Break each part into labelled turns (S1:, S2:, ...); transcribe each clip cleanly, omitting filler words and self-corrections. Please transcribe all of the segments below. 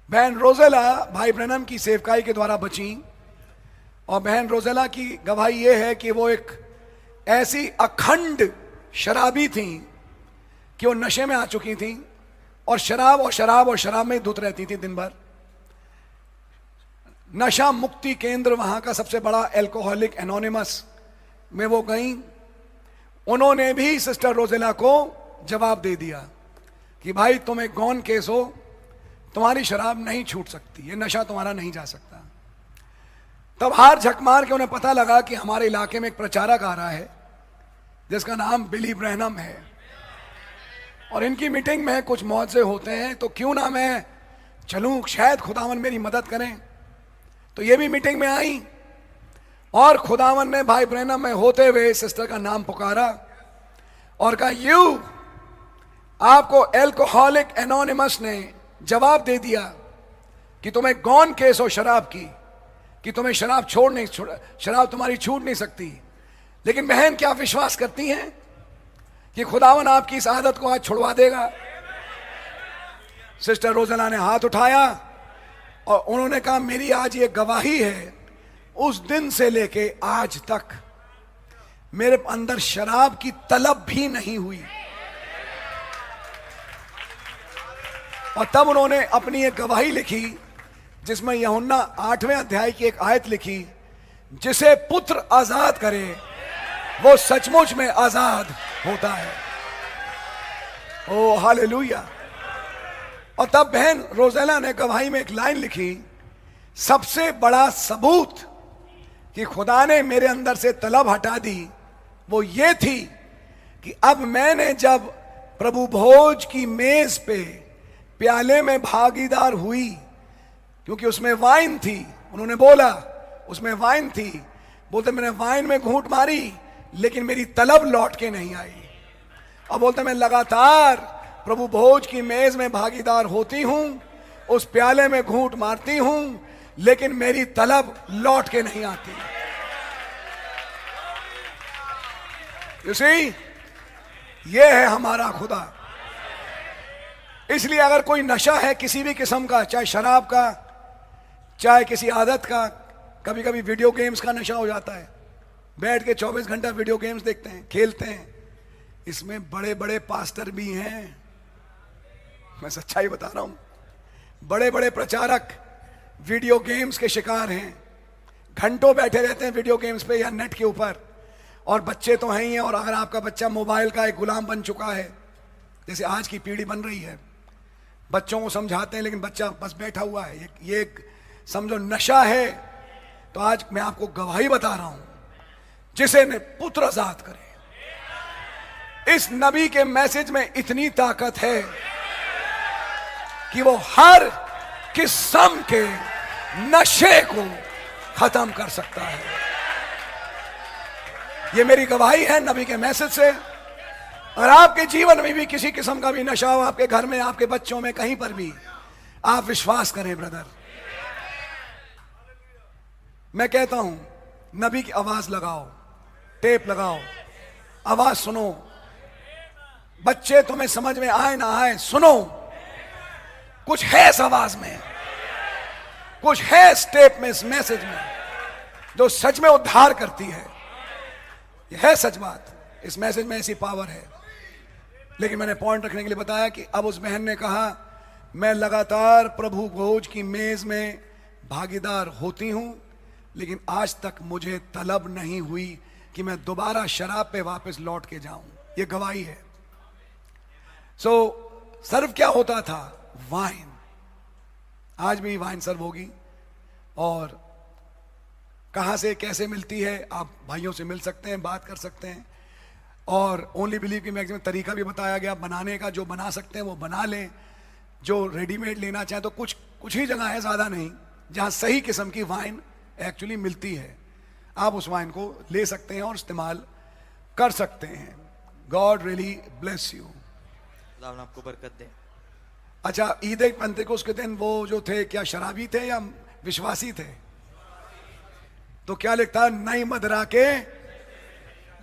S1: बहन रोजेला भाई ब्रैनम की सेवकाई के द्वारा बची, और बहन रोजेला की गवाही ये है कि वो एक ऐसी अखंड शराबी थी कि वो नशे में आ चुकी थी और शराब और शराब और शराब में धुत रहती थी दिन भर। नशा मुक्ति केंद्र वहां का सबसे बड़ा एल्कोहलिक एनोनिमस में वो गई। उन्होंने भी सिस्टर रोजेला को जवाब दे दिया कि भाई तुम एक गौन केस हो, तुम्हारी शराब नहीं छूट सकती, ये नशा तुम्हारा नहीं जा सकता। तब हार झक मार के उन्हें पता लगा कि हमारे इलाके में एक प्रचारक आ रहा है जिसका नाम बिली ब्रैनम है, और इनकी मीटिंग में कुछ मौजे होते हैं, तो क्यों ना मैं चलूं, शायद खुदावन मेरी मदद करें। तो ये भी मीटिंग में आई और खुदावन ने भाई ब्रैनम में होते हुए सिस्टर का नाम पुकारा और कहा, यू आपको एल्कोहलिक एनोनिमस ने जवाब दे दिया कि तुम्हें गौन केस हो शराब की, कि तुम्हें शराब शराब तुम्हारी छूट नहीं सकती। लेकिन बहन क्या आप विश्वास करती हैं कि खुदावन आपकी इस आदत को आज छुड़वा देगा? सिस्टर रोजेला ने हाथ उठाया और उन्होंने कहा, मेरी आज ये गवाही है, उस दिन से लेके आज तक मेरे अंदर शराब की तलब भी नहीं हुई। और तब उन्होंने अपनी एक गवाही लिखी जिसमें यूहन्ना 8वें अध्याय की एक आयत लिखी, जिसे पुत्र आजाद करे वो सचमुच में आजाद होता है। ओ हालेलुया। और तब बहन रोजेला ने गवाही में एक लाइन लिखी, सबसे बड़ा सबूत कि खुदा ने मेरे अंदर से तलब हटा दी वो ये थी कि अब मैंने जब प्रभु भोज की मेज पे प्याले में भागीदार हुई, क्योंकि उसमें वाइन थी, उन्होंने बोला उसमें वाइन थी, बोलते मैंने वाइन में घूंट मारी लेकिन मेरी तलब लौट के नहीं आई। अब बोलते मैं लगातार प्रभु भोज की मेज में भागीदार होती हूं, उस प्याले में घूंट मारती हूं, लेकिन मेरी तलब लौट के नहीं आती। You see, ये है हमारा खुदा। इसलिए अगर कोई नशा है किसी भी किस्म का, चाहे शराब का, चाहे किसी आदत का, कभी कभी वीडियो गेम्स का नशा हो जाता है, बैठ के 24 घंटा वीडियो गेम्स देखते हैं, खेलते हैं। इसमें बड़े बड़े पास्टर भी हैं, मैं सच्चाई बता रहा हूं। बड़े बड़े प्रचारक वीडियो गेम्स के शिकार हैं, घंटों बैठे रहते हैं वीडियो गेम्स पे या नेट के ऊपर। और बच्चे तो हैं ही हैं, और अगर आपका बच्चा मोबाइल का एक गुलाम बन चुका है, जैसे आज की पीढ़ी बन रही है, बच्चों को समझाते हैं लेकिन बच्चा बस बैठा हुआ है, ये एक समझो नशा है। तो आज मैं आपको गवाही बता रहा हूं, जिसे ने पुत्र आजाद करे। इस नबी के मैसेज में इतनी ताकत है कि वो हर किस्म के नशे को खत्म कर सकता है। ये मेरी गवाही है नबी के मैसेज से। और आपके जीवन में भी किसी किस्म का भी नशा हो, आपके घर में, आपके बच्चों में, कहीं पर भी, आप विश्वास करें ब्रदर, मैं कहता हूं नबी की आवाज लगाओ, टेप लगाओ, आवाज सुनो। बच्चे तुम्हें समझ में आए ना आए, सुनो। कुछ है इस आवाज में, कुछ है इस टेप में, इस मैसेज में, जो सच में उद्धार करती है। यह है सच बात, इस मैसेज में ऐसी पावर है। लेकिन मैंने पॉइंट रखने के लिए बताया कि अब उस बहन ने कहा, मैं लगातार प्रभु भोज की मेज में भागीदार होती हूं, लेकिन आज तक मुझे तलब नहीं हुई कि मैं दोबारा शराब पे वापस लौट के जाऊं। ये गवाही है। सर्व क्या होता था? वाइन। आज भी वाइन सर्व होगी, और कहां से कैसे मिलती है आप भाइयों से मिल सकते हैं, बात कर सकते हैं। और ओनली बिलीव की मैक्सिमम तरीका भी बताया गया बनाने का, जो बना सकते हैं वो बना लें, जो रेडीमेड लेना चाहें तो कुछ ही जगह है, ज़्यादा नहीं, जहां सही किस्म की वाइन एक्चुअली मिलती है। आप उस वाइन को ले सकते हैं और इस्तेमाल कर सकते हैं। गॉड रियली ब्लेस यू,
S2: आपको बरकत दे।
S1: अच्छा, ईद पेंतेकोस्त के दिन वो जो थे, क्या शराबी थे या विश्वासी थे? तो क्या लिखता है? नई मदरा के,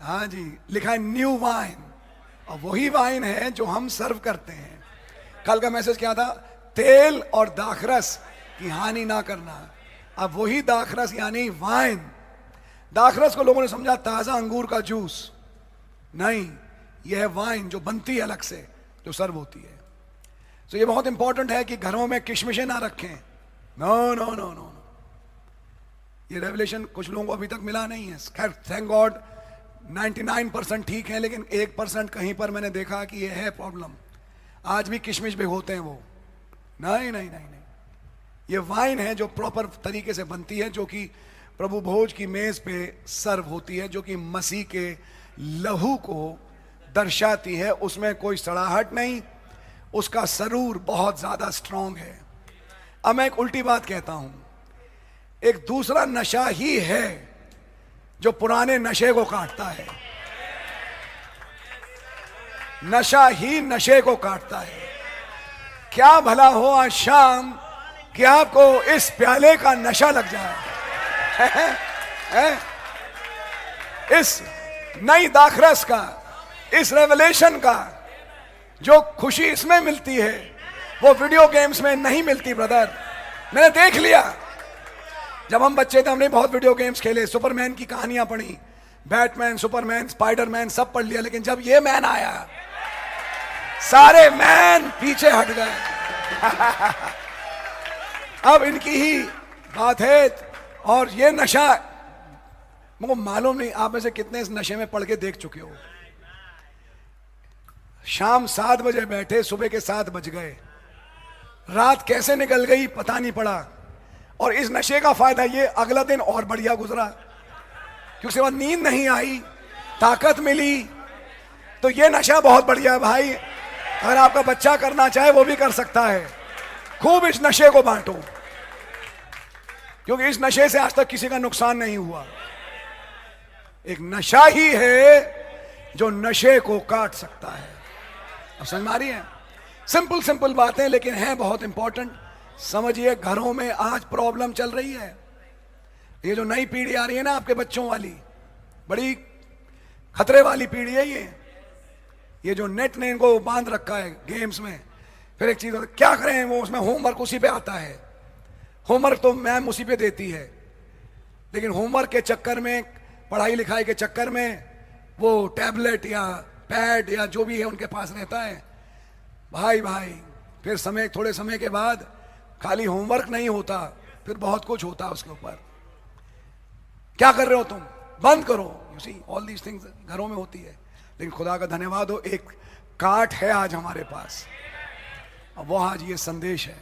S1: हाँ जी, लिखा है न्यू वाइन, और वही वाइन है जो हम सर्व करते हैं। कल का मैसेज क्या था? तेल और दाखरस की हानि ना करना। अब वही दाखरस यानी वाइन, दाखरस को लोगों ने समझा ताजा अंगूर का जूस, नहीं, यह है वाइन जो बनती है अलग से, जो सर्व होती है। तो ये बहुत इंपॉर्टेंट है कि घरों में किशमिशें ना रखें। No no no no no, ये रेवलेशन कुछ लोगों को अभी तक मिला नहीं है। खैर थैंक गॉड 99% ठीक है, लेकिन 1% कहीं पर मैंने देखा कि ये है प्रॉब्लम। आज भी किशमिश भिगोते हैं वो। नहीं नहीं नहीं नहीं, ये वाइन है जो प्रॉपर तरीके से बनती है, जो कि प्रभु भोज की मेज पे सर्व होती है, जो कि मसीह के लहू को दर्शाती है। उसमें कोई सड़ाहट नहीं, उसका सरूर बहुत ज्यादा स्ट्रांग है। अब मैं एक उल्टी बात कहता हूं, एक दूसरा नशा ही है जो पुराने नशे को काटता है। नशा ही नशे को काटता है। क्या भला हो आज शाम कि आपको इस प्याले का नशा लग जाए, है? इस नई दाखरस का, इस रेवलेशन का। जो खुशी इसमें मिलती है वो वीडियो गेम्स में नहीं मिलती ब्रदर। मैंने देख लिया, जब हम बच्चे थे हमने बहुत वीडियो गेम्स खेले, सुपरमैन की कहानियां पढ़ी, बैटमैन, सुपरमैन, स्पाइडरमैन सब पढ़ लिया, लेकिन जब ये मैन आया सारे मैन पीछे हट गए। अब इनकी ही बात है। और ये नशा, मुझे मालूम नहीं आप में से कितने इस नशे में पढ़ के देख चुके हो। शाम 7 बजे बैठे, सुबह के 7 बज गए, रात कैसे निकल गई पता नहीं पड़ा। और इस नशे का फायदा ये, अगला दिन और बढ़िया गुजरा, क्योंकि उसके बाद नींद नहीं आई, ताकत मिली। तो ये नशा बहुत बढ़िया है भाई। अगर आपका बच्चा करना चाहे वो भी कर सकता है। खूब इस नशे को बांटो, क्योंकि इस नशे से आज तक किसी का नुकसान नहीं हुआ। एक नशा ही है जो नशे को काट सकता है। अब समझ में आ रही है? सिंपल सिंपल बातें, लेकिन हैं बहुत इंपॉर्टेंट। समझिए, घरों में आज प्रॉब्लम चल रही है। ये जो नई पीढ़ी आ रही है ना आपके बच्चों वाली, बड़ी खतरे वाली पीढ़ी है ये जो नेट ने इनको बांध रखा है गेम्स में। फिर एक चीज क्या करें, वो उसमें होमवर्क उसी पे आता है। होमवर्क तो मैम उसी पे देती है, लेकिन होमवर्क के चक्कर में, पढ़ाई लिखाई के चक्कर में वो टैबलेट या पैड या जो भी है उनके पास रहता है। भाई फिर थोड़े समय के बाद खाली होमवर्क नहीं होता, फिर बहुत कुछ होता है उसके ऊपर। क्या कर रहे हो तुम, बंद करो। You see all these things घरों में होती है। लेकिन खुदा का धन्यवाद हो, एक काट है आज हमारे पास, और वो आज ये संदेश है।